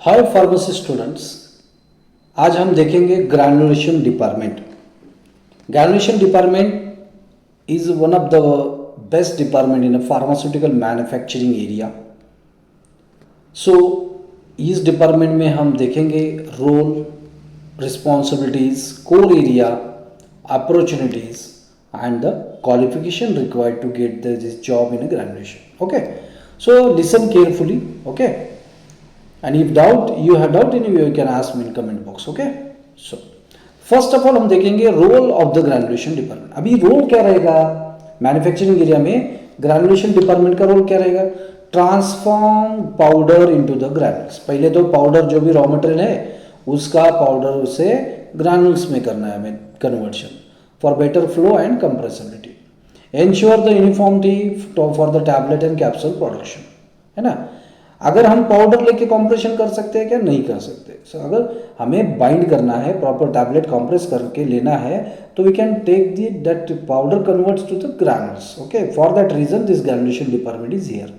हाय pharmacy students. आज हम देखेंगे granulation department. Granulation department is one of the best department in a pharmaceutical manufacturing area. So इस department में हम देखेंगे role, responsibilities, core area, opportunities and the qualification required to get this job in a granulation. Okay, so listen carefully. Okay, and if doubt you have doubt in you can ask me in comment box. Okay, so first of all हम देखेंगे role of the granulation department. अभी role क्या रहेगा manufacturing area में? Granulation department का role क्या रहेगा? Transform powder into the granules. पहले तो पाउडर जो भी रॉ मटेरियल है उसका पाउडर उसे ग्रैनुल्स में करना है हमें conversion for better flow and compressibility. Ensure the uniformity for the tablet and capsule production, है ना। अगर हम पाउडर लेके कॉम्प्रेशन कर सकते हैं क्या? नहीं कर सकते। so, अगर हमें बाइंड करना है, प्रॉपर टैबलेट कॉम्प्रेस करके लेना है तो we can take the that powder converts to the granules. Okay, for that reason this granulation department is here.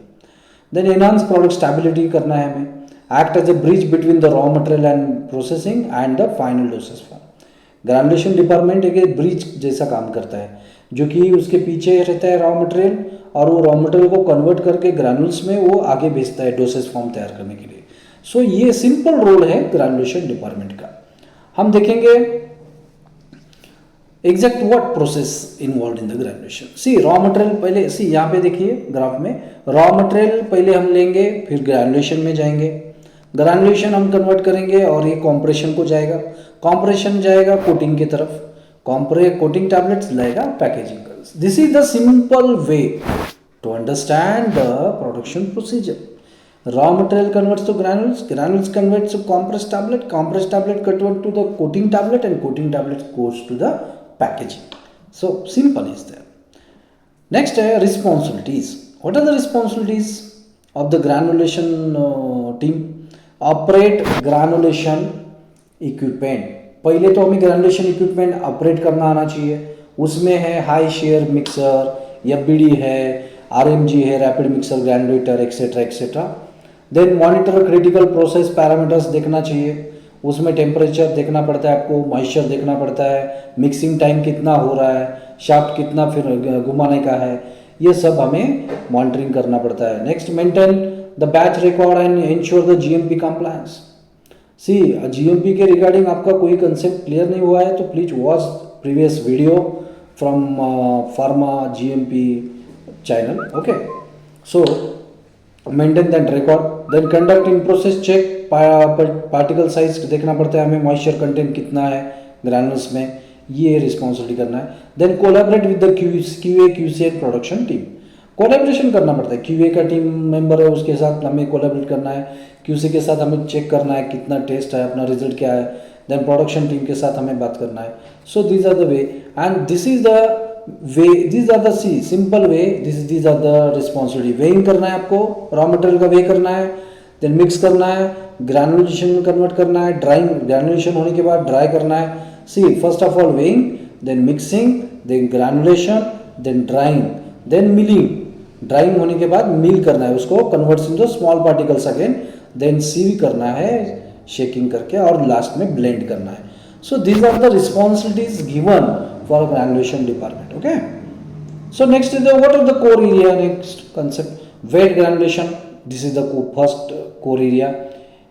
Then enhance product stability करना है हमें, act as a bridge between the raw material and processing and the final dosage form. Granulation department एक bridge जैसा काम करता है, जो कि उसके पीछे रहता है रॉ मटेरियल और वो रॉ मटेरियल को कन्वर्ट करके ग्रैनुल्स में वो आगे भेजता है डोसेज फॉर्म तैयार करने के लिए। सो ये सिंपल रोल है ग्रैनुलेशन डिपार्टमेंट का। हम देखेंगे exact what process involve in the granulation. See raw material पहले, सी यहाँ पे देखिए ग्राफ में, रॉ मटेरियल पहले हम लेंगे, फिर ग्रैनुलेशन में जाएंगे, ग्रैनुलेशन हम कन्वर्ट करेंगे और ये कॉम्प्रेशन को जाएगा, कॉम्प्रेशन जाएगा कोटिंग की तरफ, कोटिंग टैबलेट्स लाएगा पैकेजिंग कर। This is the simple way to understand the production procedure. Raw material converts to granules, granules converts to compressed tablet convert to the coating tablet and coating tablet goes to the packaging. So simple is there. Next responsibilities. What are the responsibilities of the granulation team? Operate granulation equipment. पहले तो हमें granulation equipment operate करना आना चाहिए। उसमें है high share mixer, FBD है, RMG है, rapid mixer granulator etcetera etcetera. Then monitor critical process parameters देखना चाहिए, उसमें टेम्परेचर देखना पड़ता है आपको, मॉइस्चर देखना पड़ता है, मिक्सिंग टाइम कितना हो रहा है, शाफ्ट कितना फिर घुमाने का है, ये सब हमें मॉनिटरिंग करना पड़ता है। Next maintain the batch record and ensure the GMP compliance. See GMP के रिगार्डिंग आपका कोई कंसेप्ट क्लियर नहीं हुआ है तो please watch previous video from pharma GMP channel. Okay, so maintain that record. Then conduct in process check, particle size देखना पड़ता है हमें, मॉइस्चर कंटेंट कितना है ग्रैनुल्स में, ये रिस्पॉन्सिबिलिटी करना है। Then collaborate with the QA QC and production team. Collaboration करना पड़ता है, क्यूए का टीम मेंबर है उसके साथ हमें कोलैबोरेट करना है, क्यूसी के साथ हमें चेक करना है कितना टेस्ट है, अपना रिजल्ट क्या है। देन प्रोडक्शन टीम के साथ हमें बात करना है। So these are the way and this is the way, these are the see simple way, these are the responsibility. Weighing करना है आपको, रॉ मटेरियल का वे करना है, देन मिक्स करना है, ग्रैनुलेशन में कन्वर्ट करना है, ड्राइंग, ग्रैनुलेशन होने के बाद ड्राई करना है। See first of all weighing, then mixing, then granulation, then drying, then milling. Drying होने के बाद मिल करना है उसको, converts into small particles again, then seal करना है शेकिंग करके, और लास्ट में ब्लेंड करना है। So these are the responsibilities given for granulation department. Okay, so next is the what are the core area. Next concept wet granulation, this is the first core area.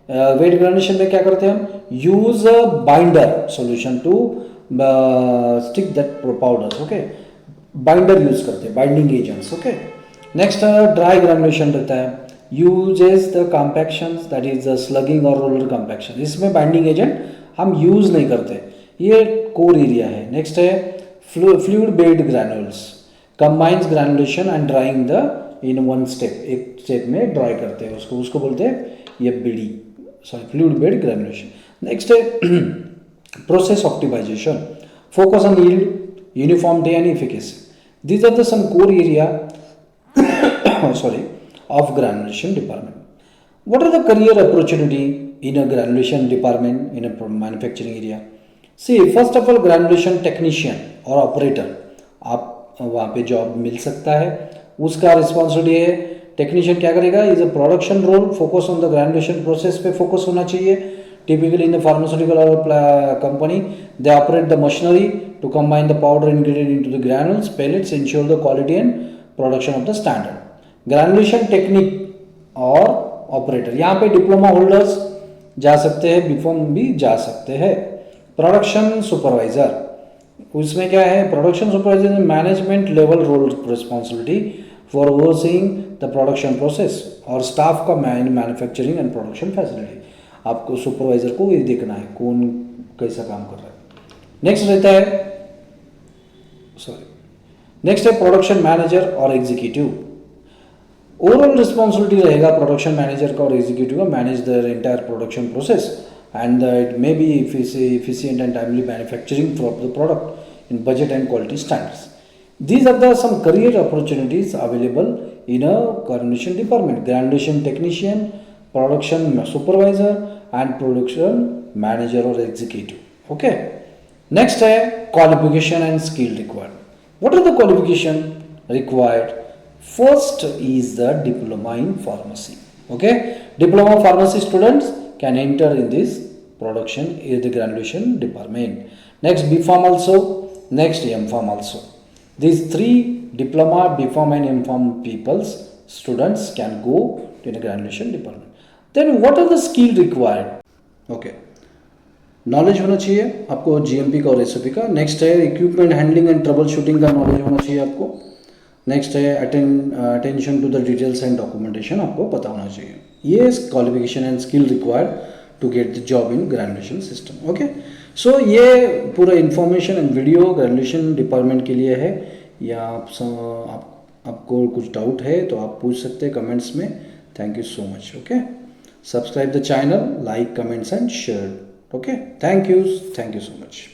Wet granulation में क्या करते हैं हम? Use a binder solution to stick that powder. Okay, binder use करते हैं, binding agents. Okay, next dry granulation रहता है, uses the compactions that is the slugging और रोलर कॉम्पैक्शन। इसमें बाइंडिंग एजेंट हम यूज नहीं करते, ये कोर एरिया है। नेक्स्ट है fluid based granules, combines granulation and drying the in one step, एक स्टेप में ड्राई करते हैं उसको बोलते हैं FBD, sorry fluid based granulation. Next है process optimization, focus on yield, uniformity and efficacy. These are the some core area of granulation department. What are the career opportunity in a granulation department in a manufacturing area? See, first of all granulation technician और operator, आप वहाँ पे job मिल सकता है। उसका responsibility है technician क्या करेगा, is a production role, focus on the granulation process पे फोकस होना चाहिए. Typically in the pharmaceutical company they operate the machinery to combine the powder ingredient into the granules pellets, ensure the quality and production of the standard. Granulation technique और operator, यहाँ पे diploma holders जा सकते हैं, B Pharm भी जा सकते हैं. प्रोडक्शन सुपरवाइजर, उसमें क्या है, production supervisor management level role responsibility for overseeing the production process और स्टाफ का मैन्युफैक्चरिंग एंड प्रोडक्शन फैसिलिटी. आपको सुपरवाइजर को ये देखना है कौन कैसा काम कर रहा है. नेक्स्ट रहता है नेक्स्ट है प्रोडक्शन मैनेजर और एग्जीक्यूटिव. ओवरऑल रिस्पॉन्सिबिलिटी रहेगा प्रोडक्शन मैनेजर का और एग्जीक्यूटिव का, manage the entire production process and it may be efficient and timely manufacturing for the product in budget and quality standards. These are the some career opportunities available in a granulation department: granulation technician, production supervisor and production manager or executive. Okay, next है qualification and skill required. What are the qualification required? First is the diploma in pharmacy. Okay, diploma pharmacy students can enter in this production in the granulation department. Next B.Pharm also, next M.Pharm also. These three diploma, B.Pharm and M.Pharm peoples, students can go to the granulation department. Then what are the skill required? Okay, knowledge होना चाहिए आपको GMP का और SOP का. Next है equipment handling and troubleshooting का knowledge होना चाहिए आपको. नेक्स्ट है attention to the details and documentation आपको पता होना चाहिए. ये qualification and skill required to get the job in granulation system. Okay, so ये पूरा information and video granulation department के लिए है. या आपको कुछ डाउट है तो आप पूछ सकते हैं कमेंट्स में. Thank you so much. Okay, subscribe the channel, like, comments and share. Okay, thank you so much.